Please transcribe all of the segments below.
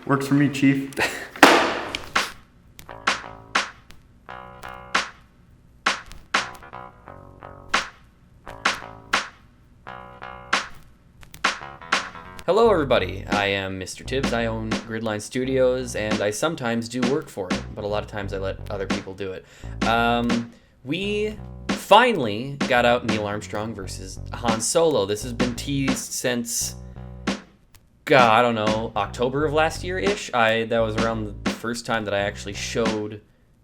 Works for me, Chief. Hello everybody, I am Mr. Tibbs. I own GridLine Studios and I sometimes do work for it, but a lot of times I let other people do it. We finally got out Neil Armstrong versus Han Solo. This has been teased since, I don't know, October of last year-ish. That was around the first time that I actually showed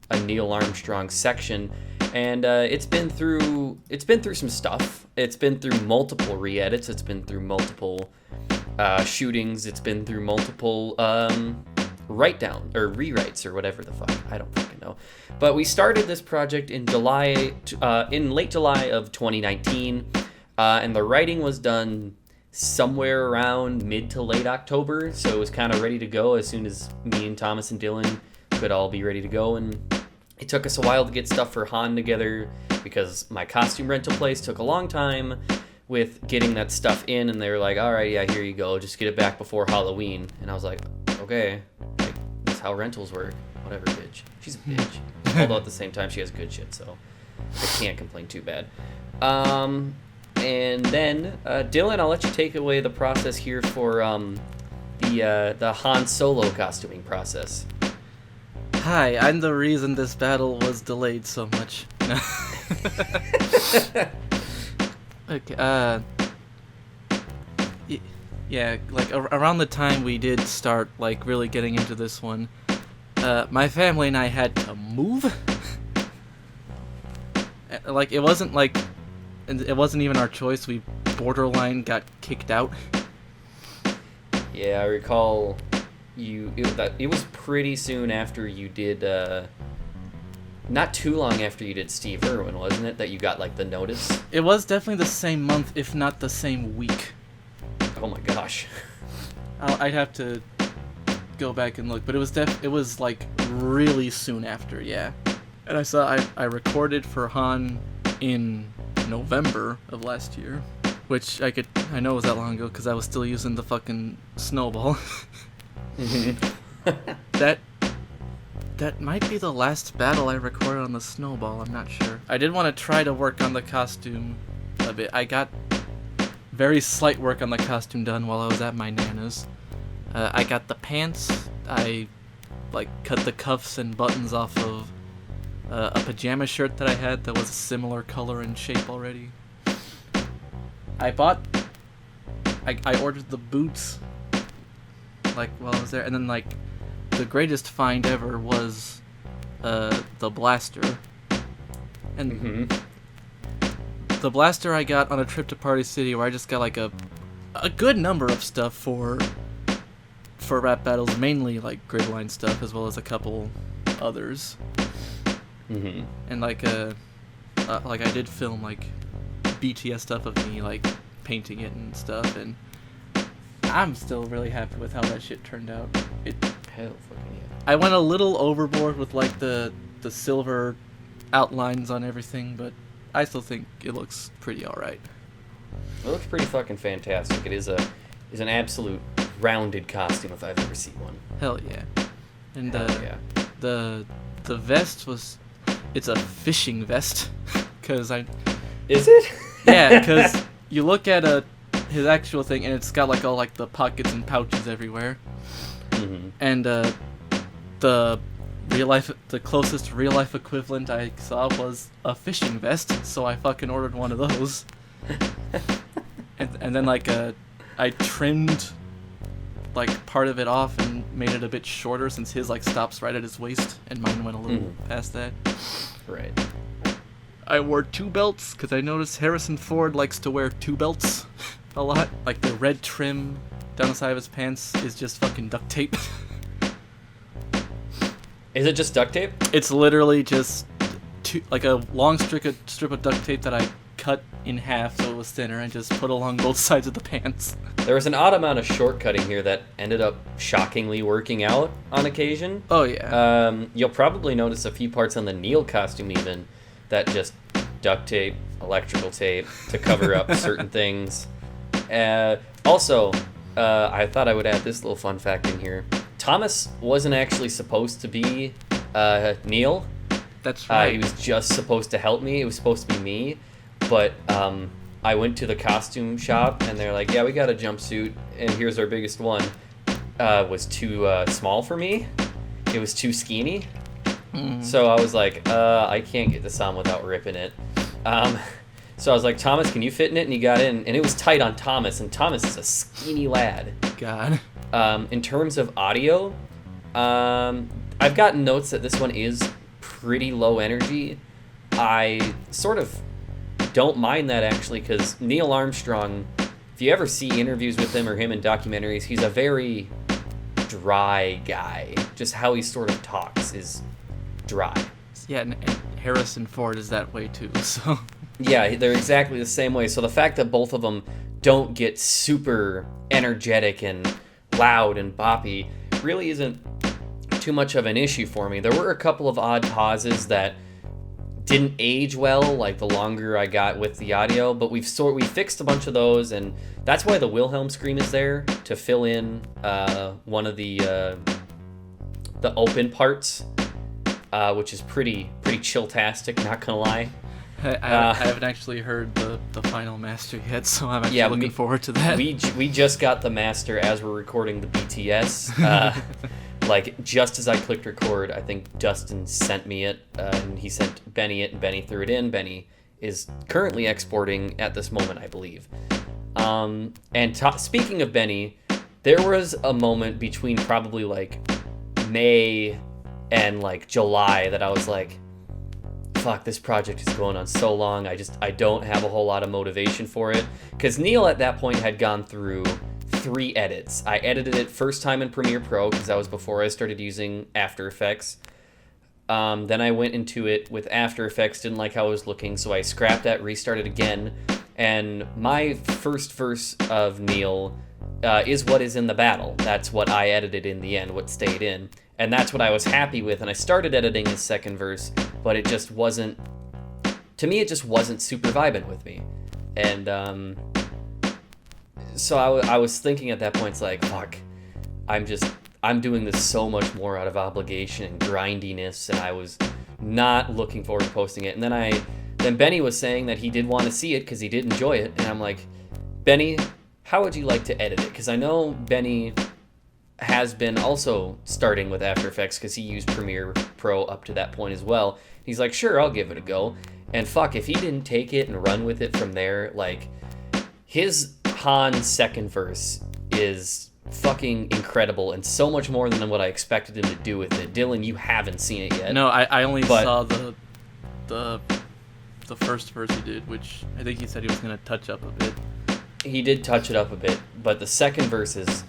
a Neil Armstrong section. And it's been through some stuff. It's been through multiple re-edits. It's been through multiple shootings. It's been through multiple write-down or rewrites or whatever the fuck. I don't fucking know. But we started this project in late July of 2019, and the writing was done somewhere around mid to late October. So it was kind of ready to go as soon as me and Thomas and Dylan could all be ready to go. And it took us a while to get stuff for Han together because my costume rental place took a long time with getting that stuff in, and they were like, all right, yeah, here you go, just get it back before Halloween. And I was like, okay, like, that's how rentals work. Whatever, bitch. She's a bitch. Although at the same time, she has good shit, so I can't complain too bad. And then, Dylan, I'll let you take away the process here for the Han Solo costuming process. Hi, I'm the reason this battle was delayed so much. Okay, yeah, like around the time we did start like really getting into this one, my family and I had to move. Like it wasn't even our choice. We borderline got kicked out. Yeah, I recall it was pretty soon after you did not too long after you did Steve Irwin, wasn't it, that you got like the notice? It was definitely the same month, if not the same week. Oh my gosh. I'd have to go back and look, but it was like really soon after, yeah. And I recorded for Han in November of last year, which I know was that long ago because I was still using the fucking snowball. That might be the last battle I recorded on the snowball, I'm not sure. I did want to try to work on the costume a bit. I got very slight work on the costume done while I was at my nana's. I got the pants. I cut the cuffs and buttons off of a pajama shirt that I had that was a similar color and shape already. I ordered the boots while I was there, and then the greatest find ever was the blaster. And the blaster I got on a trip to Party City, where I just got a good number of stuff for rap battles, mainly GridLine stuff as well as a couple others. And I did film BTS stuff of me painting it and stuff, and I'm still really happy with how that shit turned out. Hell fucking yeah. I went a little overboard with the silver outlines on everything, but I still think it looks pretty alright. It looks pretty fucking fantastic. It is an absolute rounded costume if I've ever seen one. Hell yeah. And yeah. The vest it's a fishing vest, cause Is it? Yeah, cause you look at his actual thing and it's got all the pockets and pouches everywhere. And the closest real life equivalent I saw was a fishing vest, so I fucking ordered one of those. and then I trimmed part of it off and made it a bit shorter since his stops right at his waist and mine went a little past that. Right. I wore 2 belts because I noticed Harrison Ford likes to wear 2 belts a lot. The red trim down the side of his pants is just fucking duct tape. Is it just duct tape? It's literally just a long strip of duct tape that I cut in half so it was thinner and just put along both sides of the pants. There was an odd amount of shortcutting here that ended up shockingly working out on occasion. Oh yeah. You'll probably notice a few parts on the Neil costume even that just duct tape, electrical tape to cover up certain things. Also, I thought I would add this little fun fact in here. Thomas wasn't actually supposed to be Neil. That's right. He was just supposed to help me. It was supposed to be me. But I went to the costume shop, and they're like, yeah, we got a jumpsuit, and here's our biggest one. Was too small for me. It was too skinny. So I was like, I can't get this on without ripping it. So I was like, Thomas, can you fit in it? And he got in, and it was tight on Thomas, and Thomas is a skinny lad. God. In terms of audio, I've gotten notes that this one is pretty low energy. I sort of don't mind that, actually, because Neil Armstrong, if you ever see interviews with him or him in documentaries, he's a very dry guy. Just how he sort of talks is dry. Yeah, and Harrison Ford is that way too, so... Yeah, they're exactly the same way. So the fact that both of them don't get super energetic and loud and boppy really isn't too much of an issue for me. There were a couple of odd pauses that didn't age well, like the longer I got with the audio, but we fixed a bunch of those, and that's why the Wilhelm scream is there, to fill in one of the open parts, which is pretty chill-tastic, not gonna lie. I haven't actually heard the final master yet, so I'm actually looking forward to that. We just got the master as we're recording the BTS. Like, just as I clicked record, I think Dustin sent me it, and he sent Benny it, and Benny threw it in. Benny is currently exporting at this moment, I believe. Speaking of Benny, there was a moment between probably, like, May and, like, July that I was like, fuck, this project is going on so long, I don't have a whole lot of motivation for it. Because Neil at that point had gone through 3 edits. I edited it first time in Premiere Pro, because that was before I started using After Effects. Then I went into it with After Effects, didn't like how it was looking, so I scrapped that, restarted again, and my first verse of Neil is what is in the battle. That's what I edited in the end, what stayed in. And that's what I was happy with, and I started editing his second verse, but it just wasn't, to me, it just wasn't super vibing with me. And so I was thinking at that point, it's like, fuck, I'm doing this so much more out of obligation and grindiness, and I was not looking forward to posting it. And then Benny was saying that he did want to see it because he did enjoy it, and I'm like, Benny, how would you like to edit it? Because I know Benny has been also starting with After Effects because he used Premiere Pro up to that point as well. He's like, sure, I'll give it a go. And fuck, if he didn't take it and run with it from there, like, his Han's second verse is fucking incredible and so much more than what I expected him to do with it. Dylan, you haven't seen it yet. No, I only saw the first verse he did, which I think he said he was going to touch up a bit. He did touch it up a bit, but the second verse is,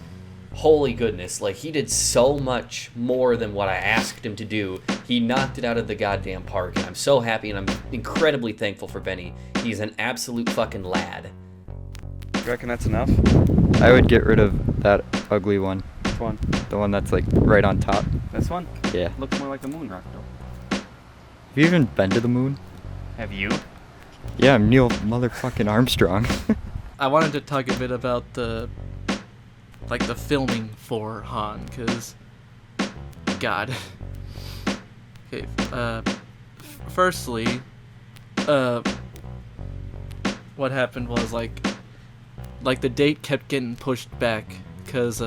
holy goodness, like, he did so much more than what I asked him to do. He knocked it out of the goddamn park, and I'm so happy, and I'm incredibly thankful for Benny. He's an absolute fucking lad. You reckon that's enough? I would get rid of that ugly one. Which one? The one that's, like, right on top. This one? Yeah. Looks more like the moon rock, though. Have you even been to the moon? Have you? Yeah, I'm Neil motherfucking Armstrong. I wanted to talk a bit about the filming for Han, because, God. Okay, firstly, what happened was, like, the date kept getting pushed back, because,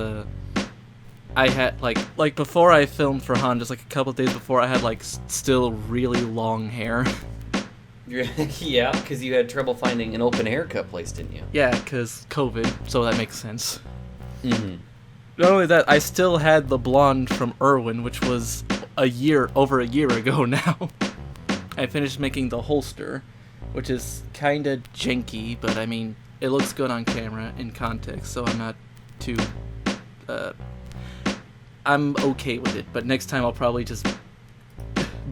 I had, like, before I filmed for Han, just, like, a couple of days before, I had, like, still really long hair. Yeah, because you had trouble finding an open haircut place, didn't you? Yeah, because COVID, so that makes sense. Mm-hmm. Not only that, I still had the blonde from Irwin, which was over a year ago now. I finished making the holster, which is kind of janky, but I mean, it looks good on camera in context, so I'm not too, I'm okay with it, but next time I'll probably just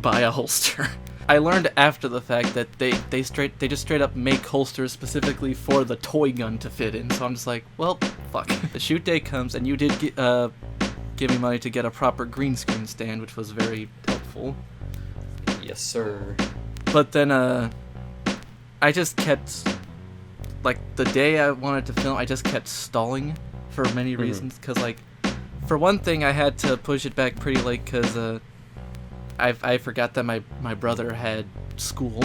buy a holster. I learned after the fact that they just straight up make holsters specifically for the toy gun to fit in. So I'm just like, well, fuck. The shoot day comes, and you did give me money to get a proper green screen stand, which was very helpful. Yes, sir. But then I just kept, like, the day I wanted to film, I just kept stalling for many reasons. Because, like, for one thing, I had to push it back pretty late because I forgot that my brother had school.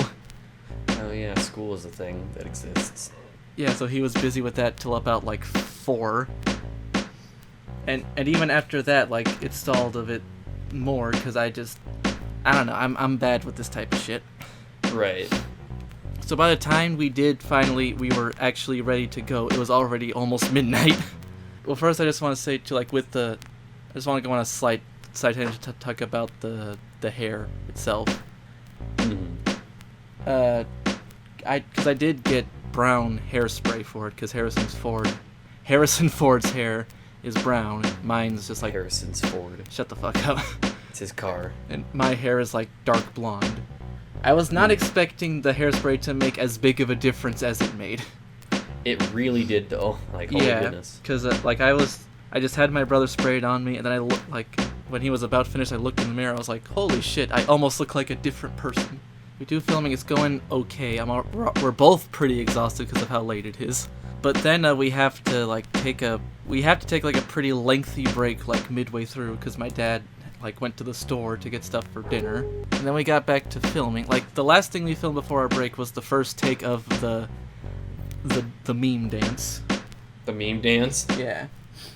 Oh yeah, school is a thing that exists. Yeah, so he was busy with that till about like 4. And even after that, like, it stalled a bit more because I don't know, I'm bad with this type of shit. Right. So by the time we were actually ready to go, it was already almost midnight. Well, first I just want to say I just want to go on a slight tangent to talk about the hair itself. Mm-hmm. Because I did get brown hairspray for it because Harrison Ford's hair is brown. Mine's just like Harrison's Ford. Shut the fuck up. It's his car. And my hair is like dark blonde. I was not expecting the hairspray to make as big of a difference as it made. It really did though. Like, holy goodness. Because I just had my brother spray it on me, and then when he was about finished, I looked in the mirror. I was like, holy shit! I almost look like a different person. We do filming. It's going okay. We're both pretty exhausted because of how late it is. But then we have to take a pretty lengthy break like midway through because my dad went to the store to get stuff for dinner, and then we got back to filming. Like, the last thing we filmed before our break was the first take of the meme dance. The meme dance? Yeah.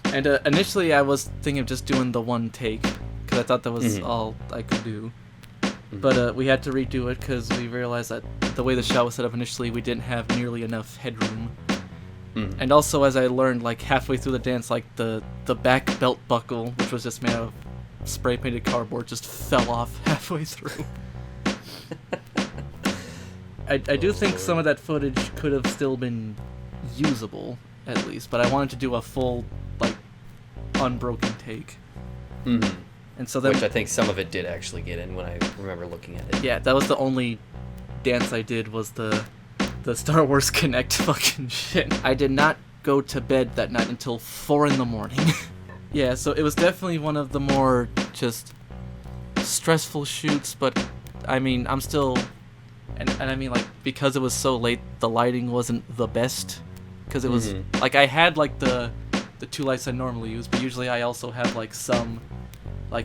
And initially I was thinking of just doing the one take because I thought that was all I could do. But we had to redo it because we realized that the way the shot was set up initially, we didn't have nearly enough headroom. And also, as I learned, halfway through the dance, the back belt buckle, which was just made out of spray painted cardboard, just fell off halfway through. I do think some of that footage could have still been usable, at least, but I wanted to do a full, unbroken take. And so then, which I think some of it did actually get in when I remember looking at it. Yeah, that was the only dance I did, was the Star Wars Connect fucking shit. I did not go to bed that night until 4 in the morning. Yeah, so it was definitely one of the more just stressful shoots, but I mean, I'm still, and I mean, because it was so late, the lighting wasn't the best, because it was, I had, the 2 lights I normally use, but usually I also have, some,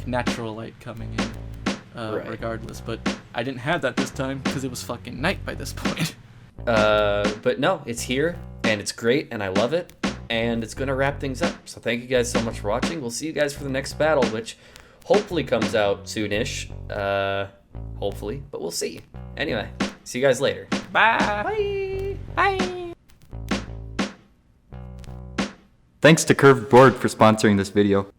natural light coming in, regardless, but I didn't have that this time, because it was fucking night by this point. But no, it's here, and it's great, and I love it, and it's gonna wrap things up. So thank you guys so much for watching. We'll see you guys for the next battle, which hopefully comes out soonish. Hopefully, but we'll see. Anyway, see you guys later. Bye! Bye! Thanks to Curved Board for sponsoring this video.